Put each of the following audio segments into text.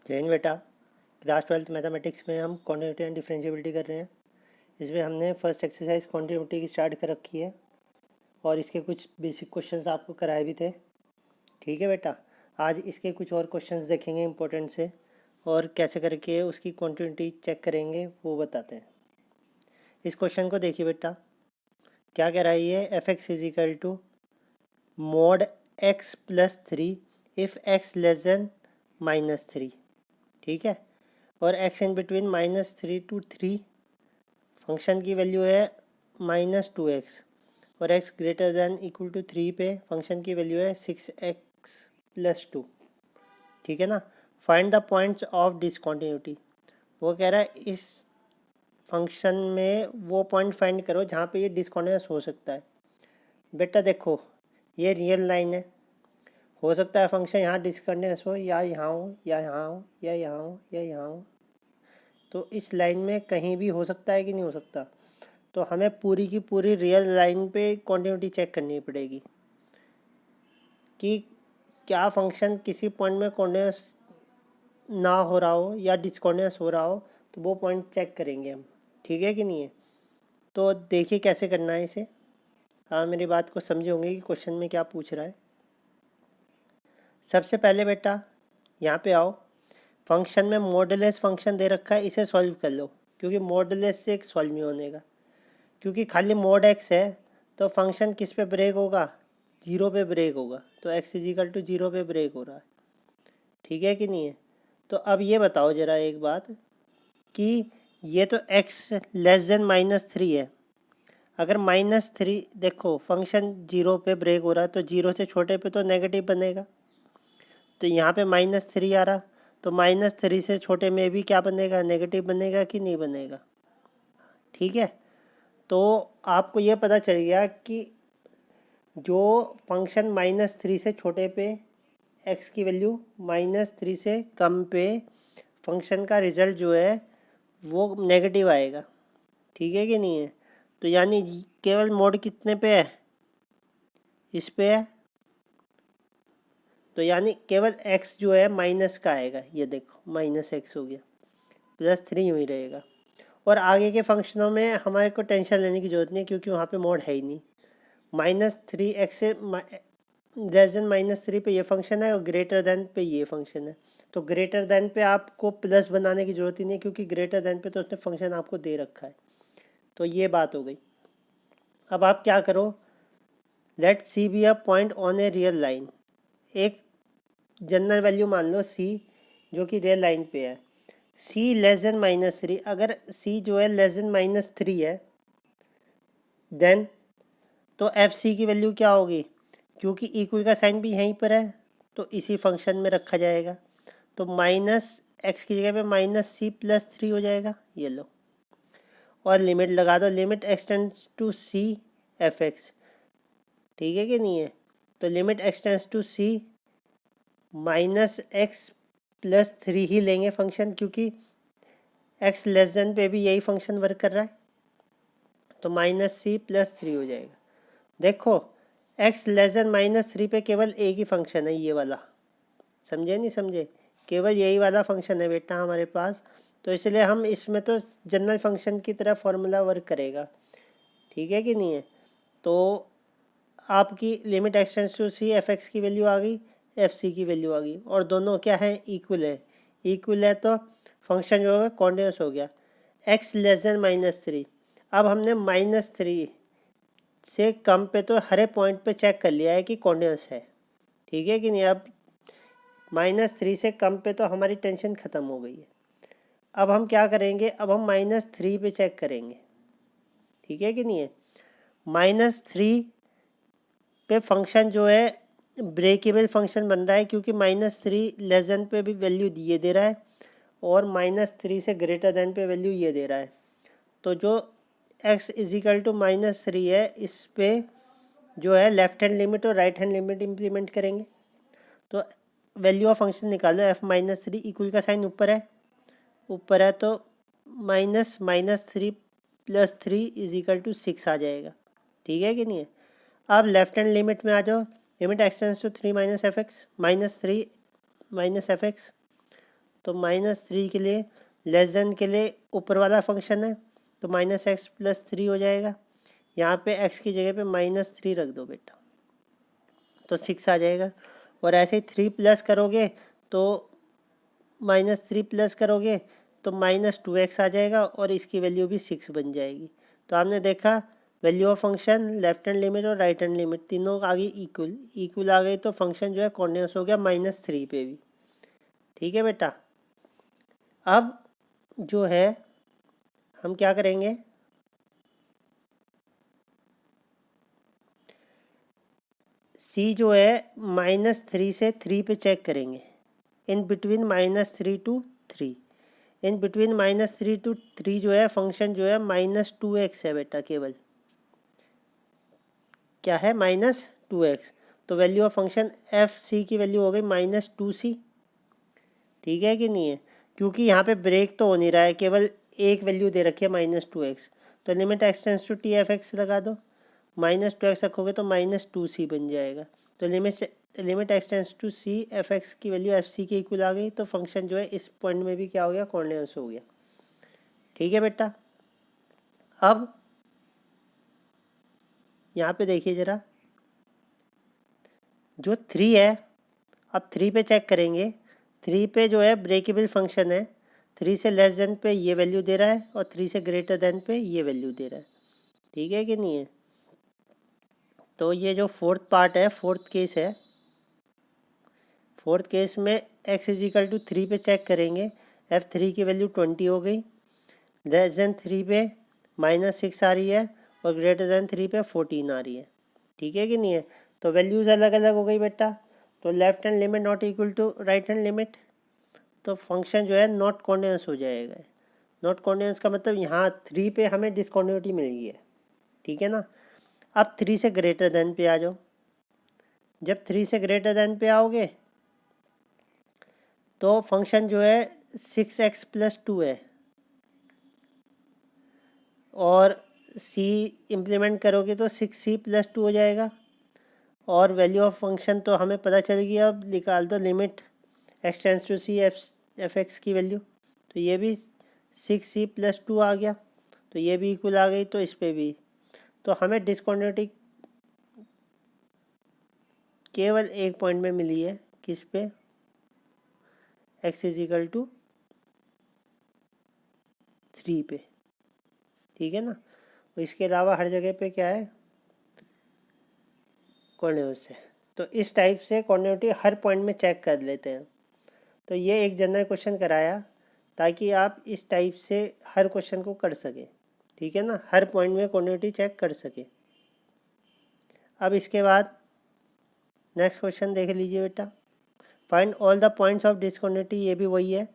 जैन बेटा, class 12th mathematics में हम कॉन्टिन्यूटी एंड डिफरेंशिएबिलिटी कर रहे हैं। इसमें हमने फर्स्ट एक्सरसाइज कॉन्टिन्यूटी की स्टार्ट कर रखी है और इसके कुछ बेसिक क्वेश्चंस आपको कराए भी थे। ठीक है बेटा, आज इसके कुछ और क्वेश्चंस देखेंगे इंपॉर्टेंट से, और कैसे करके उसकी कॉन्टिन्यूटी चेक करेंगे वो बताते हैं। इस क्वेश्चन को देखिए बेटा, क्या कह रहा है ये, f x is equal to mod x plus three if x less than -3। ठीक है, और x in between -3 to 3, function की वैल्यू है -2x, और x greater than equal to 3 पे फंक्शन की वैल्यू है 6x+2। ठीक है ना। Find the points of discontinuity. वो कह रहा है इस फंक्शन में वो पॉइंट फाइंड करो जहाँ पे ये डिसकॉन्टिन्यूस हो सकता है। बेटा देखो, ये रियल लाइन है, हो सकता है फंक्शन यहाँ डिसकंटिन्यूस हो, या यहाँ हो, या यहाँ हो, या यहाँ हो, या यहाँ हो। तो इस लाइन में कहीं भी हो सकता है कि नहीं हो सकता। तो हमें पूरी की पूरी रियल लाइन पे कॉन्टिन्यूटी चेक करनी पड़ेगी कि क्या फंक्शन किसी पॉइंट में कॉन्टिन्यूस ना हो रहा हो या डिसकॉन्टिन्यूस हो रहा हो, तो वो पॉइंट चेक करेंगे हम। ठीक है कि नहीं है। तो देखिए कैसे करना है इसे। हाँ, मेरी बात को समझे होंगे कि क्वेश्चन में क्या पूछ रहा है। सबसे पहले बेटा यहाँ पे आओ, फंक्शन में मॉडुलस फंक्शन दे रखा है, इसे सॉल्व कर लो, क्योंकि मॉडुलस से एक सॉल्व नहीं होने का। क्योंकि खाली मॉड एक्स है तो फंक्शन किस पे ब्रेक होगा, 0 पे ब्रेक होगा। तो x इज इक्वल टू 0 पे ब्रेक हो रहा है। ठीक है कि नहीं है। तो अब ये बताओ ज़रा एक बात कि ये तो x लेस देन -3 है। अगर -3, देखो फंक्शन 0 पे ब्रेक हो रहा है तो 0 से छोटे पे तो नेगेटिव बनेगा। तो यहाँ पे -3 आ रहा, तो -3 से छोटे में भी क्या बनेगा, नेगेटिव बनेगा कि नहीं बनेगा। ठीक है, तो आपको ये पता चल गया कि जो फंक्शन -3 से छोटे पे x की वैल्यू -3 से कम पे फंक्शन का रिजल्ट जो है वो नेगेटिव आएगा। ठीक है कि नहीं है। तो यानी केवल मोड कितने पे है, इस पे है। तो यानी केवल x जो है माइनस का आएगा। ये देखो -x हो गया, +3 यूँ ही रहेगा। और आगे के फंक्शनों में हमारे को टेंशन लेने की ज़रूरत नहीं है, क्योंकि वहाँ पे मोड है ही नहीं। -3x से लेस देन -3 पे ये फंक्शन है और ग्रेटर देन पे ये फंक्शन है। तो ग्रेटर देन पे आपको प्लस बनाने की ज़रूरत ही नहीं है, क्योंकि ग्रेटर देन पे तो उसने फंक्शन आपको दे रखा है। तो ये बात हो गई। अब आप क्या करो, let c be a point on a real line. एक जनरल वैल्यू मान लो सी, जो कि रियल लाइन पे है। सी लेस देन -3, अगर सी जो है लेस देन -3 है, देन तो एफ सी की वैल्यू क्या होगी, क्योंकि इक्वल का साइन भी यहीं पर है तो इसी फंक्शन में रखा जाएगा। तो -x की जगह पे -c+3 हो जाएगा। ये लो, और लिमिट लगा दो, limit extends to c f x. ठीक है कि नहीं है। तो limit extends to c -x+3 ही लेंगे फंक्शन, क्योंकि x लेस देन पे भी यही फंक्शन वर्क कर रहा है। तो -c+3 हो जाएगा। देखो x लेस देन -3 पे केवल एक ही फंक्शन है, ये वाला। समझे नहीं समझे, केवल यही वाला फंक्शन है बेटा हमारे पास। तो इसलिए हम इसमें तो जनरल फंक्शन की तरह फॉर्मूला वर्क करेगा। ठीक है कि नहीं है। तो आपकी limit extends to c f x की वैल्यू आ गई, एफ सी की वैल्यू आ गई, और दोनों क्या है, इक्वल है। इक्वल है तो फंक्शन जो होगा कॉन्टिन्यूस हो गया। एक्स लेस देन -3, अब हमने -3 से कम पे तो हर एक पॉइंट पे चेक कर लिया है कि कॉन्टिन्यूस है। ठीक है कि नहीं। अब -3 से कम पे तो हमारी टेंशन ख़त्म हो गई है। अब हम क्या करेंगे, अब हम -3 पे चेक करेंगे। ठीक है कि नहीं है। -3 पे फंक्शन जो है ब्रेकेबल फंक्शन बन रहा है, क्योंकि -3 लेस देन पे भी वैल्यू ये दे रहा है और -3 से ग्रेटर देन पे वैल्यू ये दे रहा है। तो जो x इज इक्वल टू -3 है, इस पे जो है लेफ्ट हैंड लिमिट और राइट हैंड लिमिट इम्प्लीमेंट करेंगे। तो वैल्यू ऑफ फंक्शन निकालो, f-3 इक्वल का साइन ऊपर है तो -3 इज इक्वल टू 6 आ जाएगा। ठीक है कि नहीं है। अब लेफ्ट हैंड लिमिट में आ जाओ, limit extends to 3 - f(x), -3 - f(x), तो -3 के लिए लेस देन के लिए ऊपर वाला फंक्शन है, तो -x+3 हो जाएगा। यहाँ पे x की जगह पे -3 रख दो बेटा, तो 6 आ जाएगा। और ऐसे ही 3 प्लस करोगे तो -3 प्लस करोगे तो -2x आ जाएगा और इसकी वैल्यू भी 6 बन जाएगी। तो आपने देखा value of function, left hand limit और राइट हैंड लिमिट तीनों आ गई इक्वल आ गई, तो फंक्शन जो है कॉन्टिन्यूस हो गया -3 पे भी। ठीक है बेटा। अब जो है हम क्या करेंगे, सी जो है -3 से 3 पे चेक करेंगे, इन between -3 to 3, in between -3 to 3 जो है फंक्शन जो है -2x है बेटा, केवल क्या है -2x। तो value of function f c की वैल्यू हो गई -2c। ठीक है कि नहीं है, क्योंकि यहाँ पे ब्रेक तो हो नहीं रहा है, केवल एक वैल्यू दे रखी है -2x। तो limit x tends to t f x लगा दो, -2x रखोगे तो -2c बन जाएगा। तो limit x tends to c f x की वैल्यू एफ सी के इक्वल आ गई, तो फंक्शन जो है इस पॉइंट में भी क्या हो गया, कॉन्टिन्यूस हो गया। ठीक है बेटा। अब यहाँ पे देखिए ज़रा, जो 3 है, अब 3 पे चेक करेंगे। 3 पे जो है ब्रेकेबल फंक्शन है, 3 से लेस देन पे ये वैल्यू दे रहा है और 3 से ग्रेटर देन पे ये वैल्यू दे रहा है। ठीक है कि नहीं है। तो ये जो फोर्थ पार्ट है, फोर्थ केस है, फोर्थ केस में x इज इक्वल टू 3 पे चेक करेंगे, f3 की वैल्यू 20 हो गई, लेस देन 3 पे -6 आ रही है और ग्रेटर देन 3 पे 14 आ रही है। ठीक है कि नहीं है। तो वैल्यूज़ अलग अलग हो गई बेटा। तो left hand limit not equal to right hand limit, तो फंक्शन जो है नॉट कॉन्टिन्यूस हो जाएगा। नॉट कॉन्टिन्यूस का मतलब यहाँ 3 पे हमें डिसकॉन्टिन्यूटी मिल गई है। ठीक है ना। अब 3 से ग्रेटर देन पे आ जाओ। जब 3 से ग्रेटर देन पे आओगे तो फंक्शन जो है 6x+2 है, और c इम्प्लीमेंट करोगे तो 6c+2 हो जाएगा। और वैल्यू ऑफ फंक्शन तो हमें पता चल गया, अब निकाल दो limit x tends to c f x की वैल्यू, तो ये भी 6c+2 आ गया, तो ये भी इक्वल आ गई, तो इस पे भी। तो हमें डिसकॉन्टिन्यूटी केवल एक पॉइंट में मिली है, किस पे, x इज इक्वल टू 3 पे। ठीक है ना। इसके अलावा हर जगह पे क्या है, कॉन्टिन्यूस है। तो इस टाइप से कॉन्टिन्यूटी हर पॉइंट में चेक कर लेते हैं। तो ये एक जनरल क्वेश्चन कराया ताकि आप इस टाइप से हर क्वेश्चन को कर सकें। ठीक है ना, हर पॉइंट में कॉन्टिन्यूटी चेक कर सके। अब इसके बाद नेक्स्ट क्वेश्चन देख लीजिए बेटा, find all the points of discontinuity. ये भी वही है,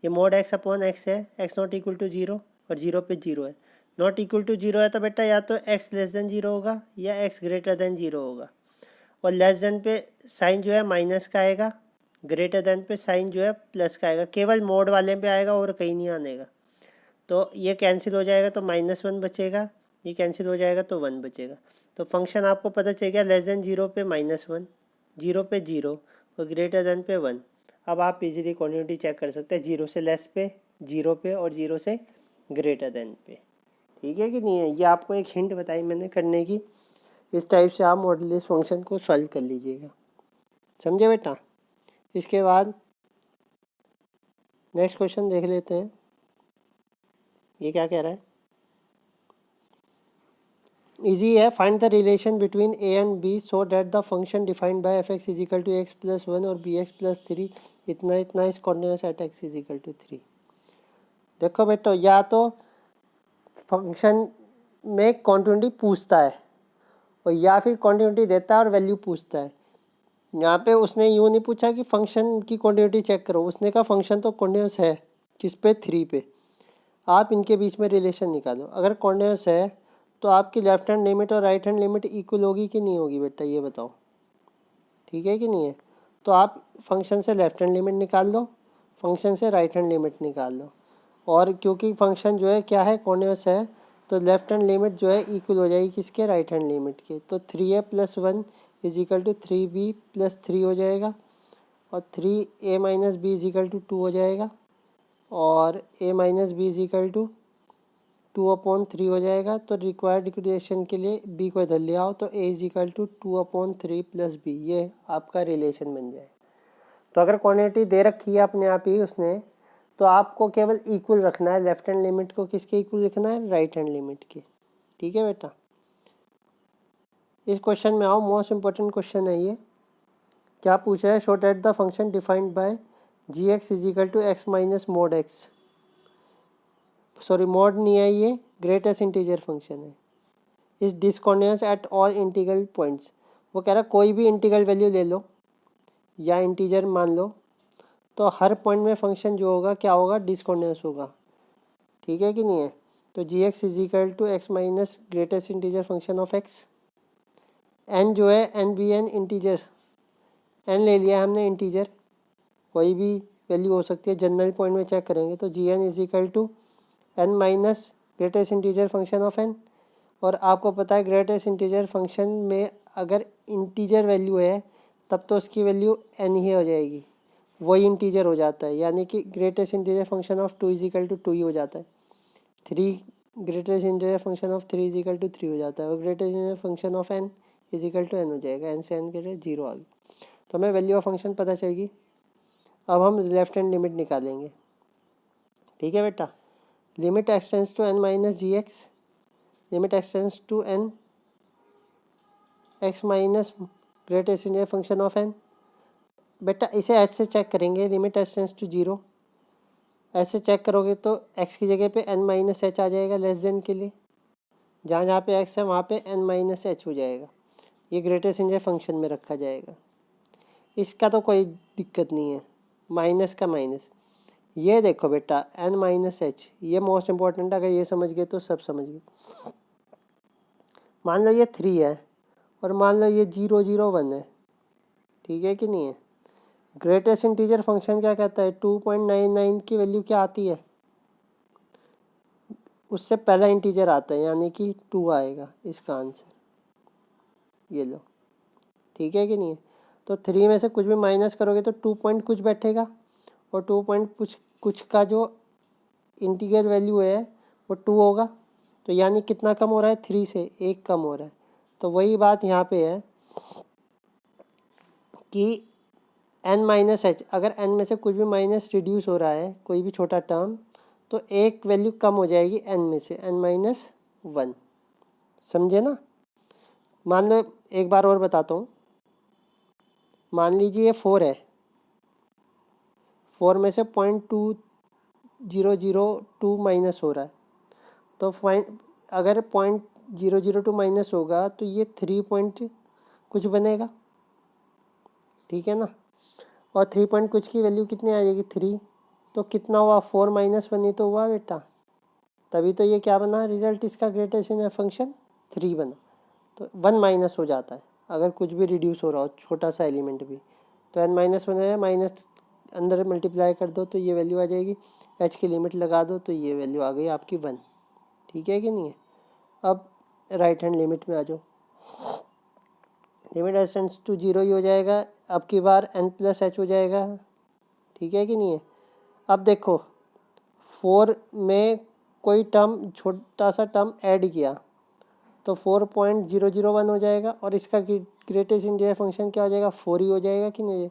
ये mod x/x है, x नॉट इक्वल टू 0 और 0 पे 0 है। नॉट इक्वल टू 0 है तो बेटा या तो x लेस देन 0 होगा या x ग्रेटर देन 0 होगा, और लेस देन पे साइन जो है माइनस का आएगा, ग्रेटर देन पे साइन जो है प्लस का आएगा। केवल मोड वाले पे आएगा और कहीं नहीं आने का। तो ये कैंसिल हो जाएगा तो -1 बचेगा, ये कैंसिल हो जाएगा तो 1 बचेगा। तो फंक्शन आपको पता चल गया, लेस देन 0 पे -1, 0 पे 0 और ग्रेटर देन पे 1। अब आप इजीली क्वांटिटी चेक कर सकते हैं, 0 से लेस पे, 0 पे और 0 से ग्रेटर देन पे। ठीक है कि नहीं है। ये आपको एक हिंट बताई मैंने करने की, इस टाइप से आप मॉड्यूलस फंक्शन को सॉल्व कर लीजिएगा। समझे बेटा। इसके बाद नेक्स्ट क्वेश्चन देख लेते हैं, ये क्या कह रहा है। इजी है, find the relation between a and b so that the function defined by f x is equal to x+1 और बी x+3 इतना इतना is continuous at x is equal to 3। देखो बेटो, या तो फंक्शन में कॉन्टिन्यूटी पूछता है और या फिर कॉन्टिन्यूटी देता है और वैल्यू पूछता है। यहाँ पे उसने यूँ नहीं पूछा कि फंक्शन की कॉन्टिन्यूटी चेक करो, उसने कहा फंक्शन तो कॉन्टिन्यूस है, किस पे, 3 पे। आप इनके बीच में रिलेशन निकालो। अगर कॉन्टिन्यूस है तो आपकी लेफ्ट हैंड लिमिट और राइट हैंड लिमिट इक्वल होगी कि नहीं होगी बेटा, ये बताओ। ठीक है कि नहीं है। तो आप फंक्शन से लेफ्ट हैंड लिमिट निकाल लो, फंक्शन से राइट हैंड लिमिट निकाल लो, और क्योंकि फंक्शन जो है क्या है, कॉन्टिन्यूस है, तो लेफ्ट हैंड लिमिट जो है इक्वल हो जाएगी किसके, राइट हैंड लिमिट के। तो 3a + 1 is equal to 3b + 3 हो जाएगा, और 3a minus b is equal to 2 हो जाएगा, और a minus b is equal to 2/3 हो जाएगा। तो रिक्वायर्ड इक्वेशन के लिए b को इधर ले आओ, तो a is equal to 2/3 plus b, ये आपका रिलेशन बन जाए। तो अगर क्वांटिटी दे रखी है अपने आप ही उसने, तो आपको केवल इक्वल रखना है, लेफ्ट हैंड लिमिट को किसके इक्वल लिखना है, राइट हैंड लिमिट के। ठीक है बेटा, इस क्वेश्चन में आओ, मोस्ट इंपॉर्टेंट क्वेश्चन है ये। क्या पूछा है, show that the function defined by g x is equal to x minus mod x, sorry mod नहीं है, ये ग्रेटेस्ट इंटीजर फंक्शन है, is discontinuous at all integral points. वो कह रहा कोई भी इंटीग्रल वैल्यू ले लो या इंटीजर मान लो, तो हर पॉइंट में फंक्शन जो होगा क्या होगा, डिसकॉन्टिन्यूअस होगा। ठीक है कि नहीं है। तो g x is equal to x minus greatest integer function of x. N जो है, n be an integer, n ले लिया हमने इंटीजर, कोई भी वैल्यू हो सकती है, जनरल पॉइंट में चेक करेंगे। तो g n is equal to n minus greatest integer function of n. और आपको पता है ग्रेटेस्ट इंटीजर फंक्शन में अगर इंटीजर वैल्यू है तब तो उसकी वैल्यू एन ही हो जाएगी, वही इंटीजर हो जाता है, यानी कि greatest integer function of 2 is equal to 2 ही हो जाता है। 3 greatest integer function of 3 is equal to 3 हो जाता है, और greatest integer function of n is equal to n हो जाएगा, एन से एन के लिए 0 आ गई। तो हमें वैल्यू ऑफ फंक्शन पता चलेगी। अब हम लेफ्ट हैंड लिमिट निकालेंगे। ठीक है बेटा, limit extends to n minus g x, limit extends to n x minus greatest integer function of n. बेटा इसे ऐसे चेक करेंगे, लिमिट एक्सटेंड्स टू 0, ऐसे चेक करोगे तो x की जगह पे n माइनस एच आ जाएगा लेस देन के लिए, जहाँ जहाँ पे x है वहाँ पे n माइनस एच हो जाएगा, ये ग्रेटेस्ट इंटीजर फंक्शन में रखा जाएगा। इसका तो कोई दिक्कत नहीं है, माइनस का माइनस। ये देखो बेटा n माइनस एच, ये मोस्ट इम्पॉर्टेंट, अगर ये समझ गए तो सब समझ गए। मान लो ये 3 है और मान लो ये 0 0 1 है, ठीक है कि नहीं है। ग्रेटेस्ट इंटीजर फंक्शन क्या कहता है, 2.99 की वैल्यू क्या आती है, उससे पहला इंटीजर आता है, यानी कि 2 आएगा इसका आंसर, ये लो। ठीक है कि नहीं है। तो 3 में से कुछ भी माइनस करोगे तो 2 पॉइंट कुछ बैठेगा, और 2 पॉइंट कुछ का जो इंटीजर वैल्यू है वो 2 होगा, तो यानी कितना कम हो रहा है, 3 से 1 कम हो रहा है। तो वही बात यहाँ पे है कि n माइनस एच, अगर n में से कुछ भी माइनस रिड्यूस हो रहा है, कोई भी छोटा टर्म, तो एक वैल्यू कम हो जाएगी n में से, n माइनस 1, समझे ना। मान लो एक बार और बताता हूँ, मान लीजिए 4 है, 4 में से 0.2002 माइनस हो रहा है, तो अगर 0.002 माइनस होगा तो ये 3 पॉइंट कुछ बनेगा, ठीक है ना। और 3 पॉइंट कुछ की वैल्यू कितनी आ जाएगी, 3, तो कितना हुआ, 4 माइनस 1 ही तो हुआ बेटा, तभी तो ये क्या बना, रिजल्ट इसका ग्रेटेस्ट इंटीजर फंक्शन 3 बना। तो 1 माइनस हो जाता है अगर कुछ भी रिड्यूस हो रहा हो, छोटा सा एलिमेंट भी, तो n माइनस 1 है, माइनस अंदर मल्टीप्लाई कर दो तो ये वैल्यू आ जाएगी, h की लिमिट लगा दो तो ये वैल्यू आ गई आपकी 1। ठीक है कि नहीं है। अब राइट हैंड लिमिट में आ जाओ, लिमिट एक्सटेंड्स टू 0 ही हो जाएगा, अब की बार n प्लस एच हो जाएगा। ठीक है कि नहीं है। अब देखो 4 में कोई टर्म, छोटा सा टर्म ऐड किया तो 4.001 हो जाएगा, और इसका ग्रेटेस्ट इंटीजर फंक्शन क्या हो जाएगा, 4 ही हो जाएगा कि नहीं।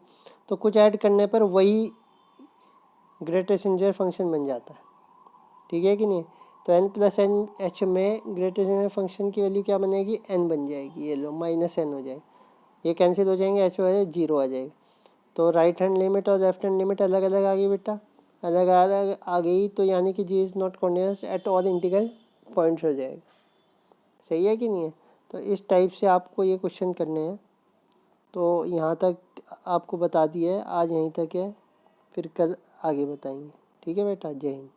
तो कुछ ऐड करने पर वही ग्रेटेस्ट इंटीजर फंक्शन बन जाता है, ठीक है कि नहीं। तो n प्लस एन एच में ग्रेटेस्ट इंटीजर फंक्शन की वैल्यू क्या बनेगी, n बन जाएगी, ये लो माइनस n हो जाएगा, ये कैंसिल हो जाएंगे, एच वाले 0 आ जाएगा। तो राइट हैंड लिमिट और लेफ्ट हैंड लिमिट अलग अलग आ गई बेटा, अलग अलग आ गई, तो यानी कि g is not continuous at all integral points हो जाएगा। सही है कि नहीं है। तो इस टाइप से आपको ये क्वेश्चन करने हैं। तो यहाँ तक आपको बता दिया है, आज यहीं तक है, फिर कल आगे बताएंगे। ठीक है बेटा, जय हिंद।